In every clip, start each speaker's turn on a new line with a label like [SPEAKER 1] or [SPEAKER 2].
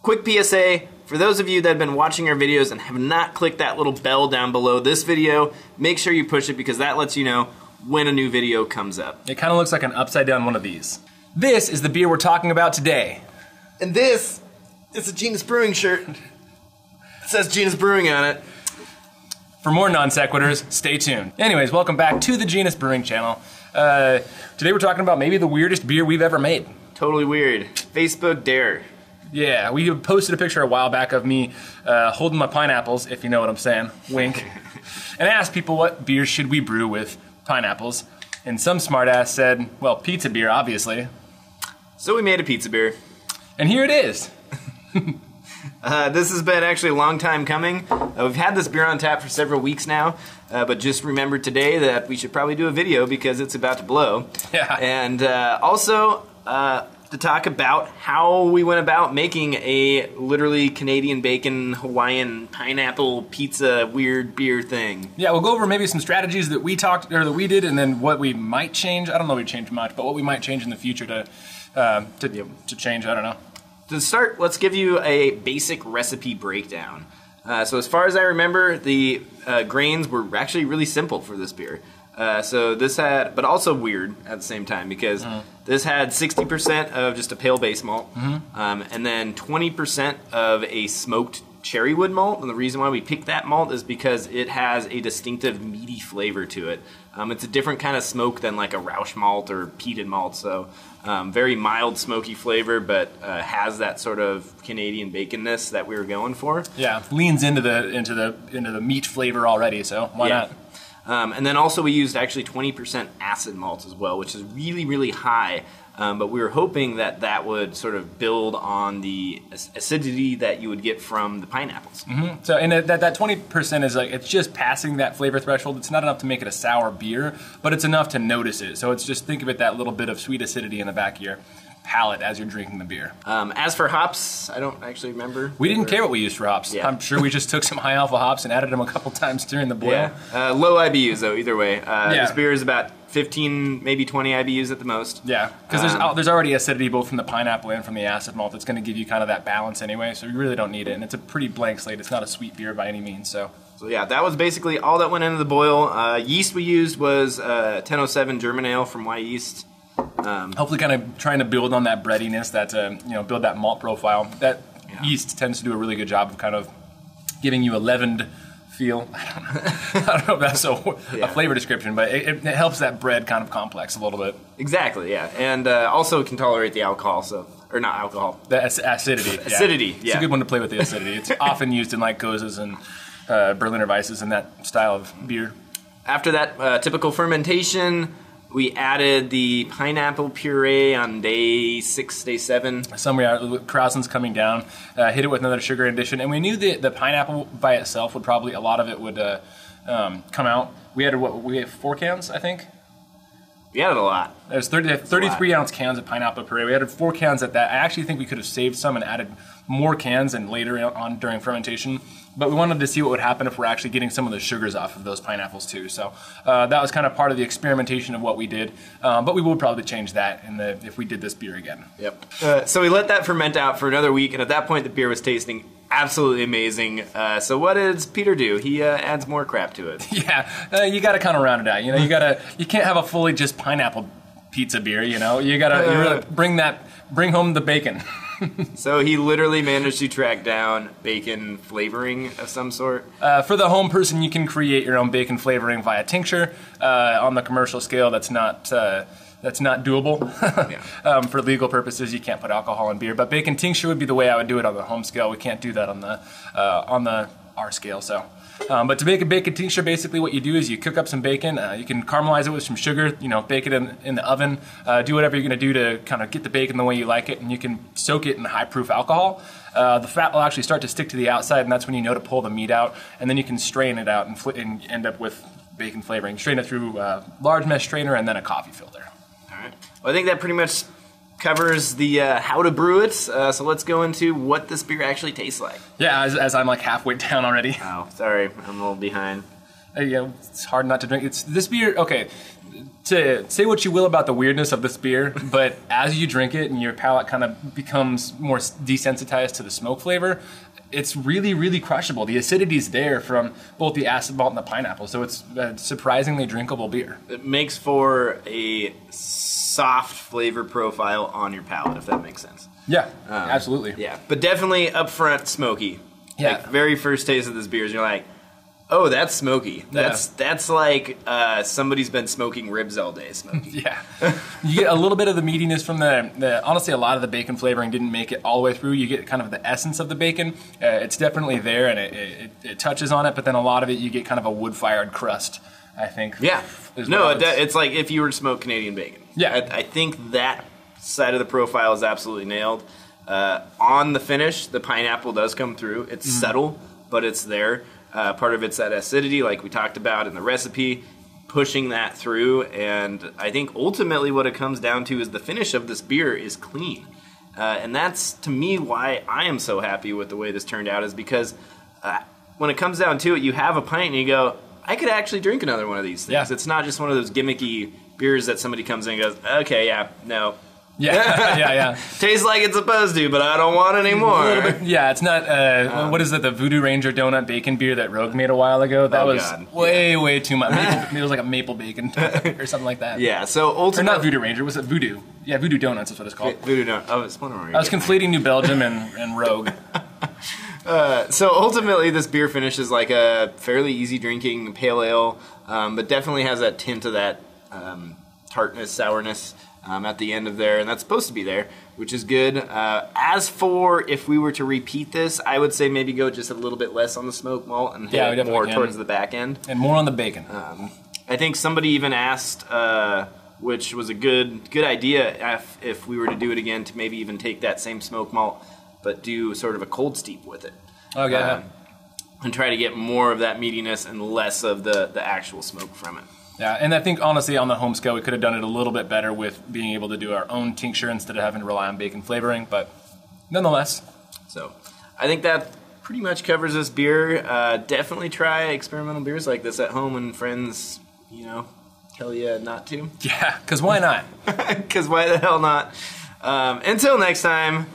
[SPEAKER 1] Quick PSA, for those of you that have been watching our videos and have not clicked that little bell down below this video, make sure you push it because that lets you know when a new video comes up.
[SPEAKER 2] It kind of looks like an upside down one of these. This is the beer we're talking about today.
[SPEAKER 1] And this is a Genus Brewing shirt. It says Genus Brewing on it.
[SPEAKER 2] For more non sequiturs, stay tuned. Anyways, welcome back to the Genus Brewing channel. Today we're talking about maybe the weirdest beer we've ever made.
[SPEAKER 1] Totally weird. Facebook dare.
[SPEAKER 2] Yeah, we posted a picture a while back of me holding my pineapples, if you know what I'm saying, wink, and asked people what beers should we brew with pineapples. And some smartass said, well, pizza beer, obviously.
[SPEAKER 1] So we made a pizza beer.
[SPEAKER 2] And here it is.
[SPEAKER 1] This has been actually a long time coming. We've had this beer on tap for several weeks now, but just remembered today that we should probably do a video because it's about to blow.
[SPEAKER 2] Yeah.
[SPEAKER 1] And also to talk about how we went about making a literally Canadian bacon, Hawaiian pineapple pizza weird beer thing.
[SPEAKER 2] Yeah, we'll go over maybe some strategies that we did, and then what we might change. I don't know if we changed much, but what we might change in the future to change. I don't know.
[SPEAKER 1] To start, let's give you a basic recipe breakdown. So as far as I remember, the grains were actually really simple for this beer. So this had, but also weird at the same time because this had 60% of just a pale base malt, and then 20% of a smoked cherrywood malt. And the reason why we picked that malt is because it has a distinctive meaty flavor to it. It's a different kind of smoke than like a Rauch malt or peated malt. So very mild smoky flavor, but has that sort of Canadian baconness that we were going for.
[SPEAKER 2] Yeah, leans into the meat flavor already. So why not?
[SPEAKER 1] And then also we used actually 20% acid malt as well, which is really, really high. But we were hoping that that would sort of build on the acidity that you would get from the pineapples.
[SPEAKER 2] So, and that 20% is like, it's just passing that flavor threshold. It's not enough to make it a sour beer, but it's enough to notice it. So it's just, think of it, that little bit of sweet acidity in the back of your palate as you're drinking the beer.
[SPEAKER 1] As for hops, I don't actually remember.
[SPEAKER 2] We didn't care what we used for hops. Yeah. I'm sure we just took some high alpha hops and added them a couple times during the boil.
[SPEAKER 1] Yeah. Low IBUs though, either way. This beer is about 15, maybe 20 IBUs at the most.
[SPEAKER 2] Yeah, because there's already acidity both from the pineapple and from the acid malt. That's going to give you kind of that balance anyway, so you really don't need it. And it's a pretty blank slate. It's not a sweet beer by any means. So
[SPEAKER 1] yeah, that was basically all that went into the boil. Yeast we used was 1007 German ale from Y Yeast.
[SPEAKER 2] Hopefully kind of trying to build on that breadiness, that build that malt profile. That yeast tends to do a really good job of kind of giving you a leavened feel. I don't know if that's a flavor description, but it helps that bread kind of complex a little bit.
[SPEAKER 1] Exactly, yeah. And also it can tolerate the alcohol, or not alcohol.
[SPEAKER 2] The acidity.
[SPEAKER 1] Acidity, yeah.
[SPEAKER 2] It's a good one to play with the acidity. It's often used in like Goses and Berliner Weisses and that style of beer.
[SPEAKER 1] After that typical fermentation, we added the pineapple puree on day 6, day 7.
[SPEAKER 2] Somewhere, Krausen's coming down, hit it with another sugar addition, and we knew that the pineapple by itself would probably, a lot of it would come out. We had 4 cans, I think?
[SPEAKER 1] We added a lot.
[SPEAKER 2] There's 33-ounce cans of pineapple puree. We added 4 cans at that. I actually think we could have saved some and added more cans and later on during fermentation. But we wanted to see what would happen if we're actually getting some of the sugars off of those pineapples too. So that was kind of part of the experimentation of what we did. But we will probably change that if we did this beer again.
[SPEAKER 1] Yep. So we let that ferment out for another week, and at that point the beer was tasting absolutely amazing. So what does Peter do? He adds more crap to it.
[SPEAKER 2] Yeah, you got to kind of round it out. You can't have a fully just pineapple pizza beer. You got to really bring home the bacon.
[SPEAKER 1] So he literally managed to track down bacon flavoring of some sort?
[SPEAKER 2] For the home person, you can create your own bacon flavoring via tincture. On the commercial scale, that's not doable. For legal purposes, you can't put alcohol in beer. But bacon tincture would be the way I would do it on the home scale. We can't do that on the R scale. So. But to make a bacon tincture, basically what you do is you cook up some bacon. You can caramelize it with some sugar, bake it in the oven. Do whatever you're going to do to kind of get the bacon the way you like it, and you can soak it in high-proof alcohol. The fat will actually start to stick to the outside, and that's when you know to pull the meat out, and then you can strain it out and end up with bacon flavoring. Strain it through a large mesh strainer and then a coffee filter.
[SPEAKER 1] All right. Well, I think that pretty much covers the how to brew it, so let's go into what this beer actually tastes like.
[SPEAKER 2] Yeah, as I'm like halfway down already.
[SPEAKER 1] Oh, sorry, I'm a little behind.
[SPEAKER 2] it's hard not to drink. It's this beer. Okay, to say what you will about the weirdness of this beer, but as you drink it and your palate kind of becomes more desensitized to the smoke flavor, it's really, really crushable. The acidity's there from both the acid malt and the pineapple, so it's a surprisingly drinkable beer.
[SPEAKER 1] It makes for a soft flavor profile on your palate, if that makes sense.
[SPEAKER 2] Yeah, absolutely.
[SPEAKER 1] Yeah, but definitely upfront smoky.
[SPEAKER 2] Yeah.
[SPEAKER 1] Like, very first taste of this beer is you're like, oh, that's smoky. That's like somebody's been smoking ribs all day smoky.
[SPEAKER 2] Yeah. You get a little bit of the meatiness from the honestly, a lot of the bacon flavoring didn't make it all the way through. You get kind of the essence of the bacon. It's definitely there, and it touches on it, but then a lot of it, you get kind of a wood-fired crust, I think.
[SPEAKER 1] Yeah. No, it's like if you were to smoke Canadian bacon.
[SPEAKER 2] Yeah.
[SPEAKER 1] I think that side of the profile is absolutely nailed. On the finish, the pineapple does come through. It's subtle, but it's there. Part of it's that acidity, like we talked about in the recipe, pushing that through. And I think ultimately what it comes down to is the finish of this beer is clean. And that's, to me, why I am so happy with the way this turned out, is because when it comes down to it, you have a pint and you go, I could actually drink another one of these things. Yeah. It's not just one of those gimmicky beers that somebody comes in and goes, okay, yeah, no.
[SPEAKER 2] Yeah, yeah.
[SPEAKER 1] Tastes like it's supposed to, but I don't want any more.
[SPEAKER 2] A little bit, yeah, it's not, what is it, the Voodoo Ranger Donut Bacon beer that Rogue made a while ago? That was way too much. It was like a maple bacon or something like that.
[SPEAKER 1] Yeah, so ultimately...
[SPEAKER 2] Or not Voodoo Ranger, was it Voodoo? Yeah, Voodoo Donuts is what it's called.
[SPEAKER 1] Voodoo Donut. Oh, it's one of them.
[SPEAKER 2] I was conflating New Belgium and Rogue.
[SPEAKER 1] So ultimately, this beer finishes like a fairly easy drinking pale ale, but definitely has that tint of that tartness, sourness at the end of there, and that's supposed to be there, which is good. As for if we were to repeat this, I would say maybe go just a little bit less on the smoked malt and hit more towards the back end.
[SPEAKER 2] And more on the bacon.
[SPEAKER 1] I think somebody even asked, which was a good idea, if we were to do it again, to maybe even take that same smoked malt, but do sort of a cold steep with it.
[SPEAKER 2] Oh, yeah.
[SPEAKER 1] And try to get more of that meatiness and less of the actual smoke from it.
[SPEAKER 2] Yeah, and I think, honestly, on the home scale, we could have done it a little bit better with being able to do our own tincture instead of having to rely on bacon flavoring, but nonetheless.
[SPEAKER 1] So, I think that pretty much covers this beer. Definitely try experimental beers like this at home when friends, tell you not to.
[SPEAKER 2] Yeah, because why not?
[SPEAKER 1] Because why the hell not? Until next time,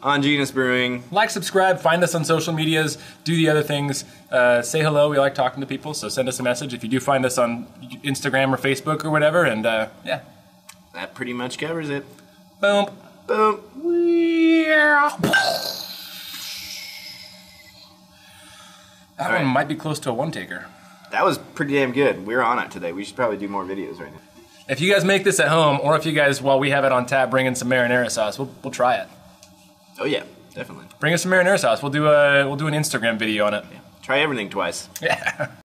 [SPEAKER 1] on Genus Brewing.
[SPEAKER 2] Like, subscribe, find us on social medias, do the other things. Say hello, we like talking to people, so send us a message if you do find us on Instagram or Facebook or whatever, and yeah.
[SPEAKER 1] That pretty much covers it.
[SPEAKER 2] Boom.
[SPEAKER 1] Boom.
[SPEAKER 2] That one might be close to a one-taker.
[SPEAKER 1] That was pretty damn good. We're on it today. We should probably do more videos right now.
[SPEAKER 2] If you guys make this at home, or if you guys, while we have it on tap, bring in some marinara sauce, we'll try it.
[SPEAKER 1] Oh yeah, definitely.
[SPEAKER 2] Bring us some marinara sauce. We'll do an Instagram video on it.
[SPEAKER 1] Yeah. Try everything twice.
[SPEAKER 2] Yeah.